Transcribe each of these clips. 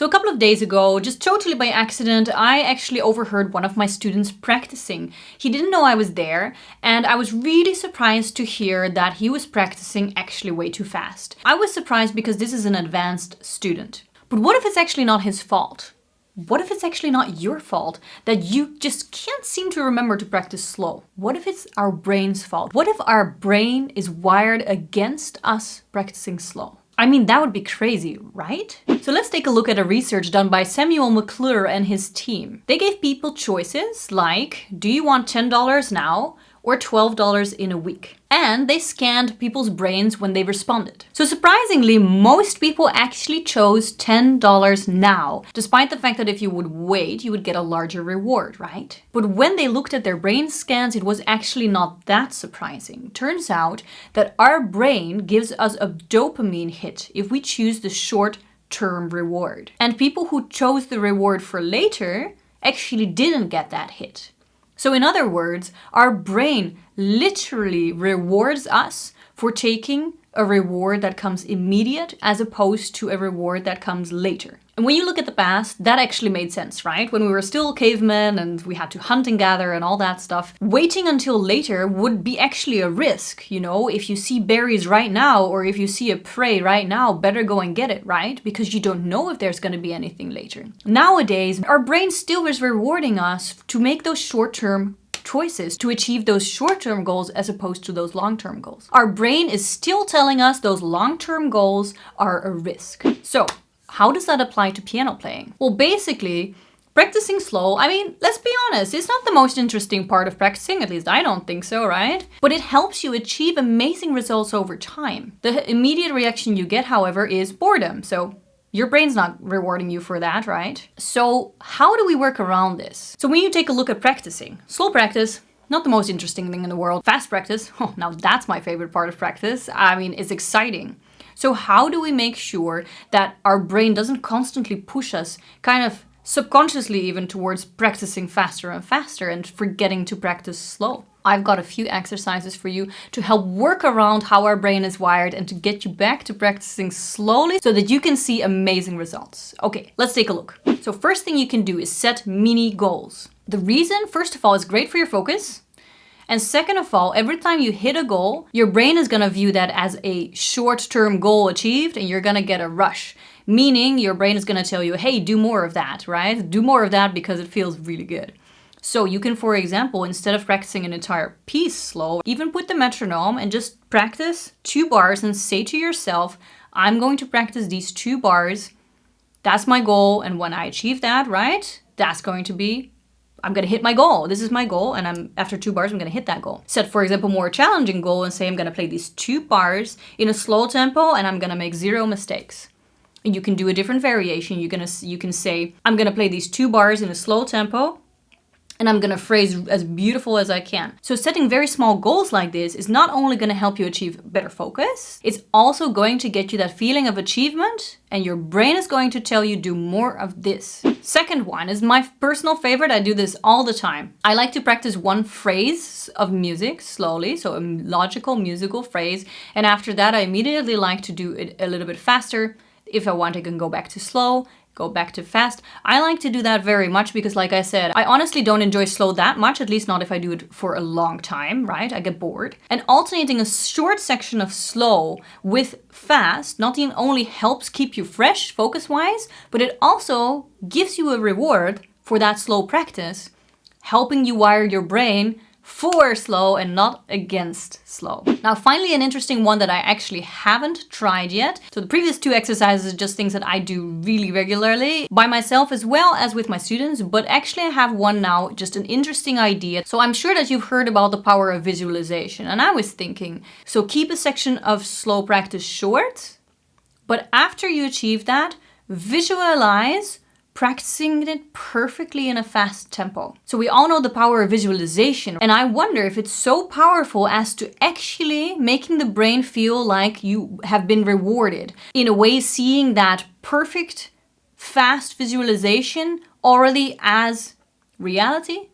So a couple of days ago, just totally by accident, I actually overheard one of my students practicing. He didn't know I was there, and I was really surprised to hear that he was practicing actually way too fast. I was surprised because this is an advanced student. But what if it's actually not his fault? What if it's actually not your fault that you just can't seem to remember to practice slow? What if it's our brain's fault? What if our brain is wired against us practicing slow? I mean, that would be crazy, right? So let's take a look at a research done by Samuel McClure and his team. They gave people choices like, do you want $10 now or $12 in a week? And they scanned people's brains when they responded. So surprisingly, most people actually chose $10 now, despite the fact that if you would wait, you would get a larger reward, right? But when they looked at their brain scans, it was actually not that surprising. Turns out that our brain gives us a dopamine hit if we choose the short-term reward. And people who chose the reward for later actually didn't get that hit. So in other words, our brain literally rewards us for taking a reward that comes immediate as opposed to a reward that comes later. And when you look at the past, that actually made sense, right? When we were still cavemen and we had to hunt and gather and all that stuff, waiting until later would be actually a risk. You know, if you see berries right now or if you see a prey right now, better go and get it, right? Because you don't know if there's going to be anything later. Nowadays, our brain still is rewarding us to make those short-term choices to achieve those short-term goals as opposed to those long-term goals. Our brain is still telling us those long-term goals are a risk. So, how does that apply to piano playing? Well, basically, practicing slow, I mean, let's be honest, it's not the most interesting part of practicing, at least I don't think so, right? But it helps you achieve amazing results over time. The immediate reaction you get, however, is boredom. So your brain's not rewarding you for that, right? So how do we work around this? So when you take a look at practicing, slow practice, not the most interesting thing in the world. Fast practice, oh, now that's my favorite part of practice. I mean, it's exciting. So how do we make sure that our brain doesn't constantly push us kind of subconsciously even towards practicing faster and faster and forgetting to practice slow? I've got a few exercises for you to help work around how our brain is wired and to get you back to practicing slowly so that you can see amazing results. Okay, let's take a look. So first thing you can do is set mini goals. The reason, first of all, is great for your focus. And second of all, every time you hit a goal, your brain is going to view that as a short-term goal achieved and you're going to get a rush. Meaning your brain is going to tell you, hey, do more of that, right? Do more of that because it feels really good. So you can, for example, instead of practicing an entire piece slow, even put the metronome and just practice 2 bars and say to yourself, I'm going to practice these 2 bars. That's my goal. And when I achieve that, right, that's going to be, I'm going to hit my goal. This is my goal. And after 2 bars, I'm going to hit that goal. Set, for example, more challenging goal and say, I'm going to play these 2 bars in a slow tempo and I'm going to make 0 mistakes. And you can do a different variation. You can say, I'm going to play these 2 bars in a slow tempo and I'm going to phrase as beautiful as I can. So setting very small goals like this is not only going to help you achieve better focus, it's also going to get you that feeling of achievement and your brain is going to tell you do more of this. Second one is my personal favorite. I do this all the time. I like to practice one phrase of music slowly, so a logical musical phrase. And after that, I immediately like to do it a little bit faster. If I want, I can go back to slow, go back to fast. I like to do that very much because, like I said, I honestly don't enjoy slow that much, at least not if I do it for a long time, right? I get bored. And alternating a short section of slow with fast not only helps keep you fresh focus-wise, but it also gives you a reward for that slow practice, helping you wire your brain for slow and not against slow. Now, finally, an interesting one that I actually haven't tried yet. So the previous 2 exercises are just things that I do really regularly by myself as well as with my students. But actually I have one now, just an interesting idea. So I'm sure that you've heard about the power of visualization. And I was thinking, so keep a section of slow practice short, but after you achieve that, visualize practicing it perfectly in a fast tempo. So we all know the power of visualization, and I wonder if it's so powerful as to actually making the brain feel like you have been rewarded. In a way, seeing that perfect, fast visualization already as reality.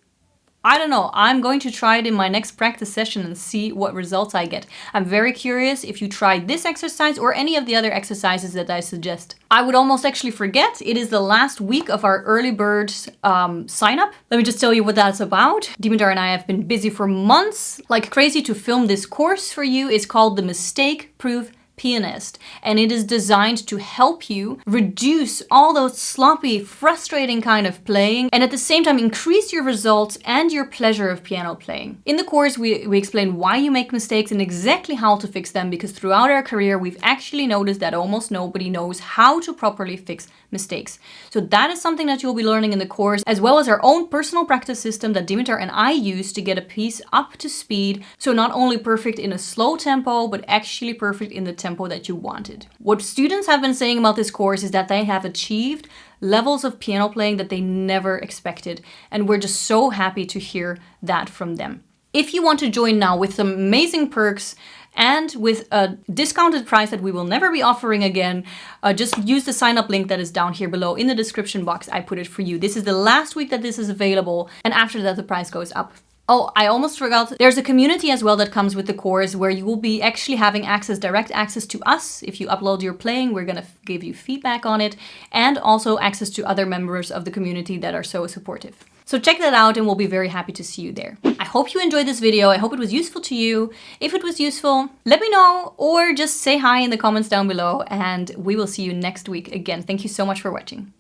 I don't know, I'm going to try it in my next practice session and see what results I get. I'm very curious if you try this exercise or any of the other exercises that I suggest. I would almost actually forget, it is the last week of our early bird sign up. Let me just tell you what that's about. Dimitar and I have been busy for months, like crazy, to film this course for you. It's called the Mistake Proof Pianist, and it is designed to help you reduce all those sloppy, frustrating kind of playing, and at the same time increase your results and your pleasure of piano playing. In the course, we explain why you make mistakes and exactly how to fix them, because throughout our career we've actually noticed that almost nobody knows how to properly fix mistakes. So that is something that you'll be learning in the course, as well as our own personal practice system that Dimitar and I use to get a piece up to speed, so not only perfect in a slow tempo, but actually perfect in the tempo that you wanted. What students have been saying about this course is that they have achieved levels of piano playing that they never expected, and we're just so happy to hear that from them. If you want to join now with some amazing perks and with a discounted price that we will never be offering again, just use the sign up link that is down here below in the description box. I put it for you. This is the last week that this is available, and after that the price goes up. Oh, I almost forgot. There's a community as well that comes with the course where you will be actually having direct access to us. If you upload your playing, we're gonna give you feedback on it, and also access to other members of the community that are so supportive. So check that out and we'll be very happy to see you there. I hope you enjoyed this video. I hope it was useful to you. If it was useful, let me know or just say hi in the comments down below, and we will see you next week again. Thank you so much for watching.